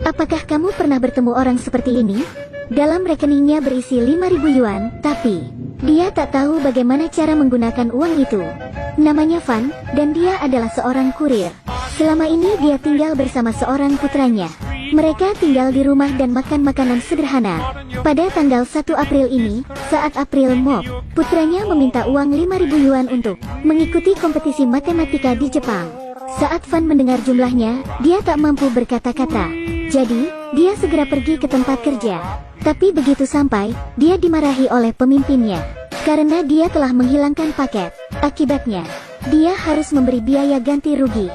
Apakah kamu pernah bertemu orang seperti ini? Dalam rekeningnya berisi 5.000 yuan, tapi dia tak tahu bagaimana cara menggunakan uang itu. Namanya Fan, dan dia adalah seorang kurir. Selama ini dia tinggal bersama seorang putranya. Mereka tinggal di rumah dan makan makanan sederhana. Pada tanggal 1 April ini, saat April Mop, putranya meminta uang 5.000 yuan untuk mengikuti kompetisi matematika di Jepang. Saat Fan mendengar jumlahnya, dia tak mampu berkata-kata. Jadi, dia segera pergi ke tempat kerja. Tapi begitu sampai, dia dimarahi oleh pemimpinnya. Karena dia telah menghilangkan paket. Akibatnya, dia harus memberi biaya ganti rugi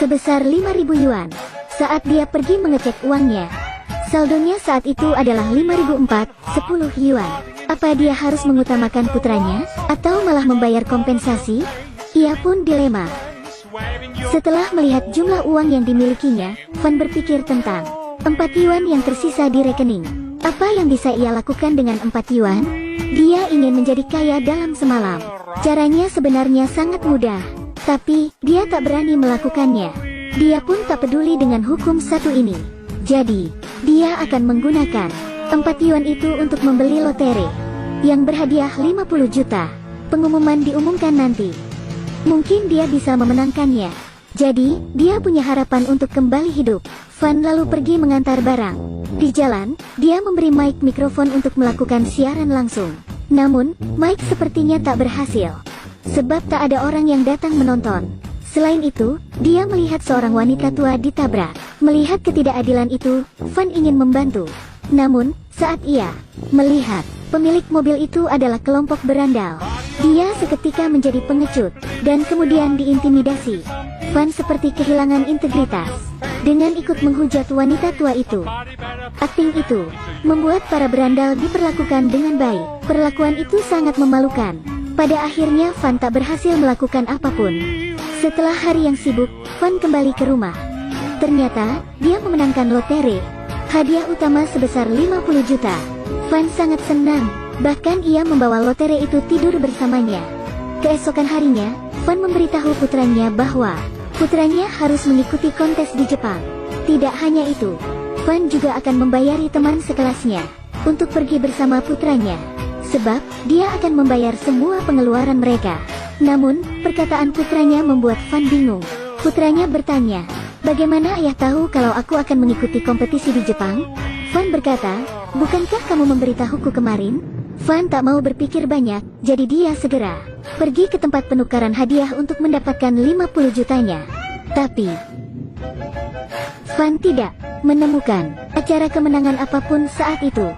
sebesar 5.000 yuan. Saat dia pergi mengecek uangnya, saldonya saat itu adalah 5.410 yuan. Apa dia harus mengutamakan putranya, atau malah membayar kompensasi? Ia pun dilema. Setelah melihat jumlah uang yang dimilikinya, Fan berpikir tentang 4 yuan yang tersisa di rekening. Apa yang bisa ia lakukan dengan 4 yuan? Dia ingin menjadi kaya dalam semalam. Caranya sebenarnya sangat mudah, tapi dia tak berani melakukannya. Dia pun tak peduli dengan hukum satu ini. Jadi, dia akan menggunakan 4 yuan itu untuk membeli lotre yang berhadiah 50 juta. Pengumuman diumumkan nanti. Mungkin dia bisa memenangkannya. Jadi, dia punya harapan untuk kembali hidup. Fan lalu pergi mengantar barang. Di jalan, dia memberi Mike mikrofon untuk melakukan siaran langsung. Namun, Mike sepertinya tak berhasil, sebab tak ada orang yang datang menonton. Selain itu, dia melihat seorang wanita tua ditabrak. Melihat ketidakadilan itu, Fan ingin membantu. Namun, saat ia melihat pemilik mobil itu adalah kelompok berandal, dia seketika menjadi pengecut, dan kemudian diintimidasi. Fan seperti kehilangan integritas dengan ikut menghujat wanita tua itu. Akting itu membuat para berandal diperlakukan dengan baik. Perlakuan itu sangat memalukan. Pada akhirnya Fan tak berhasil melakukan apapun. Setelah hari yang sibuk, Fan kembali ke rumah. Ternyata, dia memenangkan lotre. Hadiah utama sebesar 50 juta. Fan sangat senang, bahkan ia membawa lotre itu tidur bersamanya. Keesokan harinya, Fan memberitahu putranya bahwa putranya harus mengikuti kontes di Jepang. Tidak hanya itu, Fan juga akan membayari teman sekelasnya untuk pergi bersama putranya, sebab dia akan membayar semua pengeluaran mereka. Namun, perkataan putranya membuat Fan bingung. Putranya bertanya, "Bagaimana ayah tahu kalau aku akan mengikuti kompetisi di Jepang?" Fan berkata, "Bukankah kamu memberitahuku kemarin?" Fan tak mau berpikir banyak, jadi dia segera pergi ke tempat penukaran hadiah untuk mendapatkan 50 jutanya. Tapi, Fan tidak menemukan acara kemenangan apapun saat itu.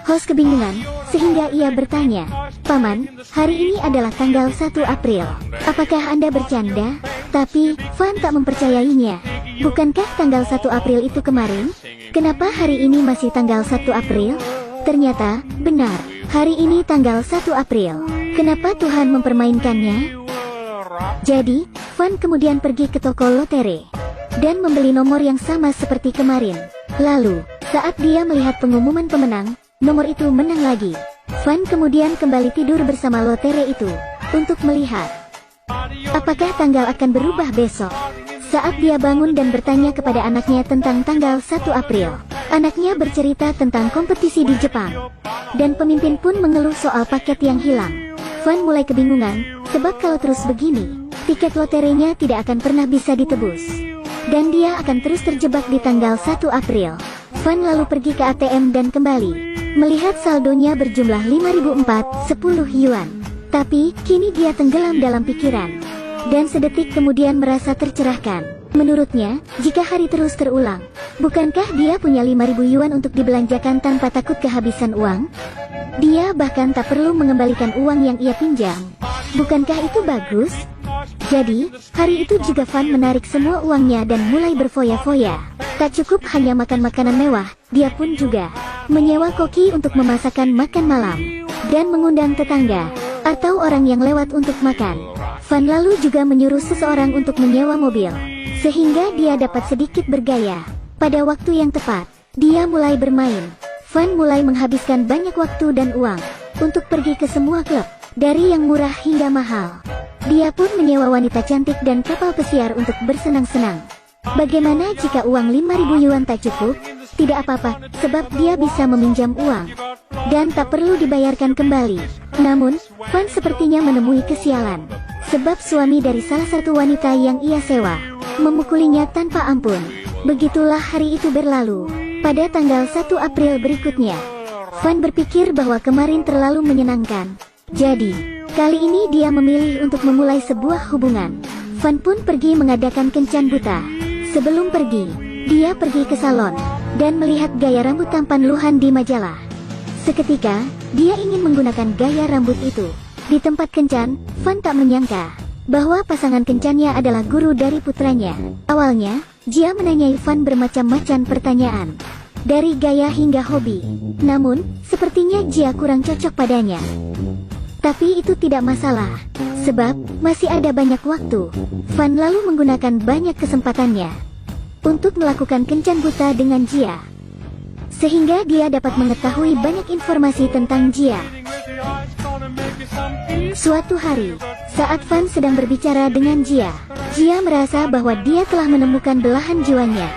Host kebingungan, sehingga ia bertanya, "Paman, hari ini adalah tanggal 1 April. Apakah Anda bercanda?" Tapi, Fan tak mempercayainya. Bukankah tanggal 1 April itu kemarin? Kenapa hari ini masih tanggal 1 April? Ternyata, benar, hari ini tanggal 1 April. Kenapa Tuhan mempermainkannya? Jadi, Fan kemudian pergi ke toko lotre dan membeli nomor yang sama seperti kemarin. Lalu, saat dia melihat pengumuman pemenang, nomor itu menang lagi. Fan kemudian kembali tidur bersama lotre itu untuk melihat apakah tanggal akan berubah besok. Saat dia bangun dan bertanya kepada anaknya tentang tanggal 1 April, anaknya bercerita tentang kompetisi di Jepang. Dan pemimpin pun mengeluh soal paket yang hilang. Fan mulai kebingungan, sebab kalau terus begini, tiket loterenya tidak akan pernah bisa ditebus. Dan dia akan terus terjebak di tanggal 1 April. Fan lalu pergi ke ATM dan kembali melihat saldonya berjumlah 5.410 yuan. Tapi, kini dia tenggelam dalam pikiran. Dan sedetik kemudian merasa tercerahkan. Menurutnya, jika hari terus terulang, bukankah dia punya 5.000 yuan untuk dibelanjakan tanpa takut kehabisan uang? Dia bahkan tak perlu mengembalikan uang yang ia pinjam. Bukankah itu bagus? Jadi, hari itu juga Fan menarik semua uangnya dan mulai berfoya-foya. Tak cukup hanya makan makanan mewah, dia pun juga menyewa koki untuk memasakkan makan malam, dan mengundang tetangga atau orang yang lewat untuk makan. Fan lalu juga menyuruh seseorang untuk menyewa mobil, sehingga dia dapat sedikit bergaya. Pada waktu yang tepat, dia mulai bermain. Fan mulai menghabiskan banyak waktu dan uang untuk pergi ke semua klub, dari yang murah hingga mahal. Dia pun menyewa wanita cantik dan kapal pesiar untuk bersenang-senang. Bagaimana jika uang 5.000 yuan tak cukup? Tidak apa-apa, sebab dia bisa meminjam uang dan tak perlu dibayarkan kembali. Namun, Fan sepertinya menemui kesialan, sebab suami dari salah satu wanita yang ia sewa memukulinya tanpa ampun. Begitulah hari itu berlalu. Pada tanggal 1 April berikutnya, Fan berpikir bahwa kemarin terlalu menyenangkan. Jadi, kali ini dia memilih untuk memulai sebuah hubungan. Fan pun pergi mengadakan kencan buta. Sebelum pergi, dia pergi ke salon dan melihat gaya rambut tampan Luhan di majalah. Seketika, dia ingin menggunakan gaya rambut itu. Di tempat kencan, Fan tak menyangka bahwa pasangan kencannya adalah guru dari putranya. Awalnya, Jia menanyai Fan bermacam-macam pertanyaan, dari gaya hingga hobi. Namun, sepertinya Jia kurang cocok padanya. Tapi itu tidak masalah, sebab masih ada banyak waktu. Fan lalu menggunakan banyak kesempatannya untuk melakukan kencan buta dengan Jia, sehingga dia dapat mengetahui banyak informasi tentang Jia. Suatu hari, saat Fan sedang berbicara dengan Jia, Jia merasa bahwa dia telah menemukan belahan jiwanya,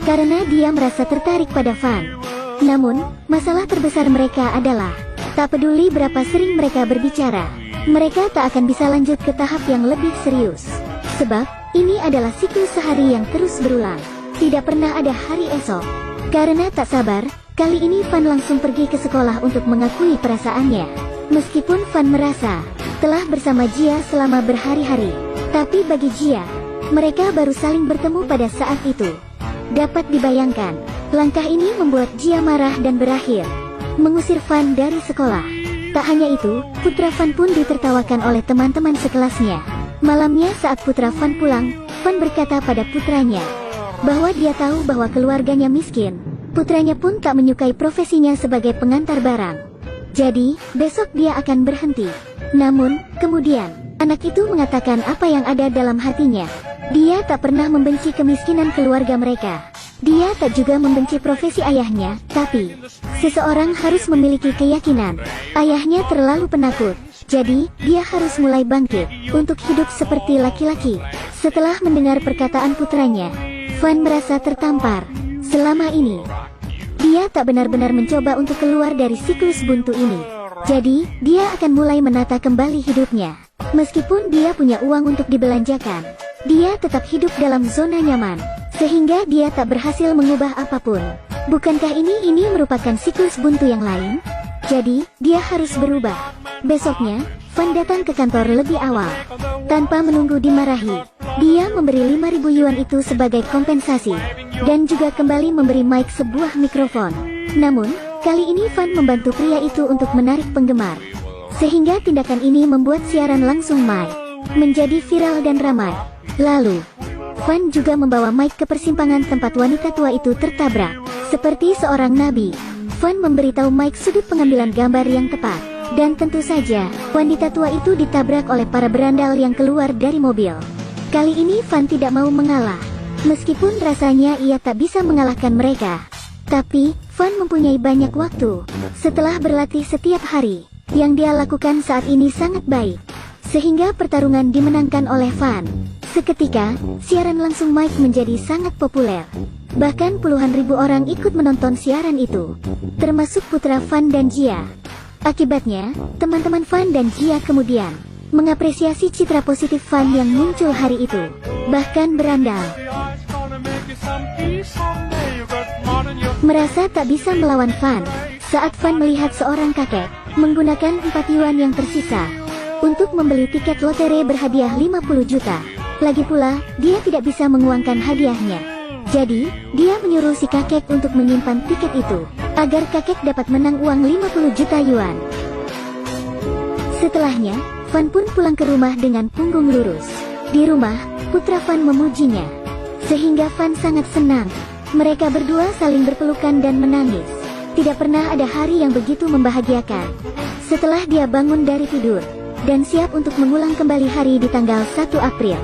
karena dia merasa tertarik pada Fan. Namun, masalah terbesar mereka adalah, tak peduli berapa sering mereka berbicara, mereka tak akan bisa lanjut ke tahap yang lebih serius. Sebab, ini adalah siklus sehari yang terus berulang. Tidak pernah ada hari esok. Karena tak sabar, kali ini Fan langsung pergi ke sekolah untuk mengakui perasaannya. Meskipun Fan merasa telah bersama Jia selama berhari-hari, tapi bagi Jia, mereka baru saling bertemu pada saat itu. Dapat dibayangkan, langkah ini membuat Jia marah dan berakhir mengusir Fan dari sekolah. Tak hanya itu, putra Fan pun ditertawakan oleh teman-teman sekelasnya. Malamnya saat putra Fan pulang, Fan berkata pada putranya bahwa dia tahu bahwa keluarganya miskin. Putranya pun tak menyukai profesinya sebagai pengantar barang. Jadi, besok dia akan berhenti. Namun, kemudian, anak itu mengatakan apa yang ada dalam hatinya. Dia tak pernah membenci kemiskinan keluarga mereka. Dia tak juga membenci profesi ayahnya, tapi seseorang harus memiliki keyakinan. Ayahnya terlalu penakut, jadi dia harus mulai bangkit untuk hidup seperti laki-laki. Setelah mendengar perkataan putranya, Fan merasa tertampar. Selama ini, dia tak benar-benar mencoba untuk keluar dari siklus buntu ini. Jadi, dia akan mulai menata kembali hidupnya. Meskipun dia punya uang untuk dibelanjakan, dia tetap hidup dalam zona nyaman, sehingga dia tak berhasil mengubah apapun. Bukankah ini merupakan siklus buntu yang lain? Jadi, dia harus berubah. Besoknya, Fan datang ke kantor lebih awal. Tanpa menunggu dimarahi, dia memberi 5.000 yuan itu sebagai kompensasi, dan juga kembali memberi Mike sebuah mikrofon. Namun, kali ini Fan membantu pria itu untuk menarik penggemar, sehingga tindakan ini membuat siaran langsung Mike menjadi viral dan ramai. Lalu, Fan juga membawa Mike ke persimpangan tempat wanita tua itu tertabrak. Seperti seorang nabi, Fan memberitahu Mike sudut pengambilan gambar yang tepat. Dan tentu saja, wanita tua itu ditabrak oleh para berandal yang keluar dari mobil. Kali ini Fan tidak mau mengalah. Meskipun rasanya ia tak bisa mengalahkan mereka, tapi Fan mempunyai banyak waktu. Setelah berlatih setiap hari, yang dia lakukan saat ini sangat baik, sehingga pertarungan dimenangkan oleh Fan. Seketika, siaran langsung Mike menjadi sangat populer. Bahkan puluhan ribu orang ikut menonton siaran itu, termasuk putra Fan dan Jia. Akibatnya, teman-teman Fan dan Jia kemudian mengapresiasi citra positif Fan yang muncul hari itu. Bahkan berandal merasa tak bisa melawan Fan saat Fan melihat seorang kakek menggunakan 4 yuan yang tersisa untuk membeli tiket lotre berhadiah 50 juta. Lagi pula, dia tidak bisa menguangkan hadiahnya. Jadi, dia menyuruh si kakek untuk menyimpan tiket itu agar kakek dapat menang uang 50 juta yuan. Setelahnya, Fan pun pulang ke rumah dengan punggung lurus. Di rumah, putra Fan memujinya, sehingga Fan sangat senang. Mereka berdua saling berpelukan dan menangis. Tidak pernah ada hari yang begitu membahagiakan. Setelah dia bangun dari tidur dan siap untuk mengulang kembali hari di tanggal 1 April,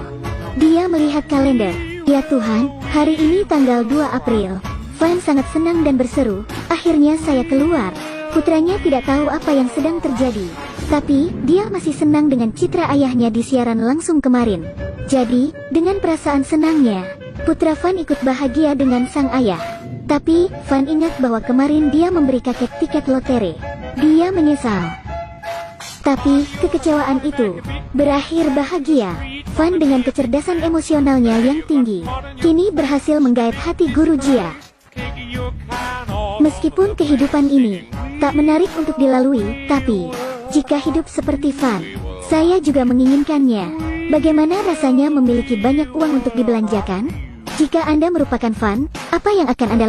dia melihat kalender. Ya Tuhan, hari ini tanggal 2 April. Fan sangat senang dan berseru, akhirnya saya keluar. Putranya tidak tahu apa yang sedang terjadi, tapi dia masih senang dengan citra ayahnya di siaran langsung kemarin. Jadi, dengan perasaan senangnya, Putra Fan ikut bahagia dengan sang ayah. Tapi, Fan ingat bahwa kemarin dia memberi kakek tiket lotre. Dia menyesal. Tapi, kekecewaan itu berakhir bahagia. Fan dengan kecerdasan emosionalnya yang tinggi, kini berhasil menggait hati Guru Jia. Meskipun kehidupan ini tak menarik untuk dilalui, tapi jika hidup seperti Fan, saya juga menginginkannya. Bagaimana rasanya memiliki banyak uang untuk dibelanjakan? Jika Anda merupakan Fan, apa yang akan Anda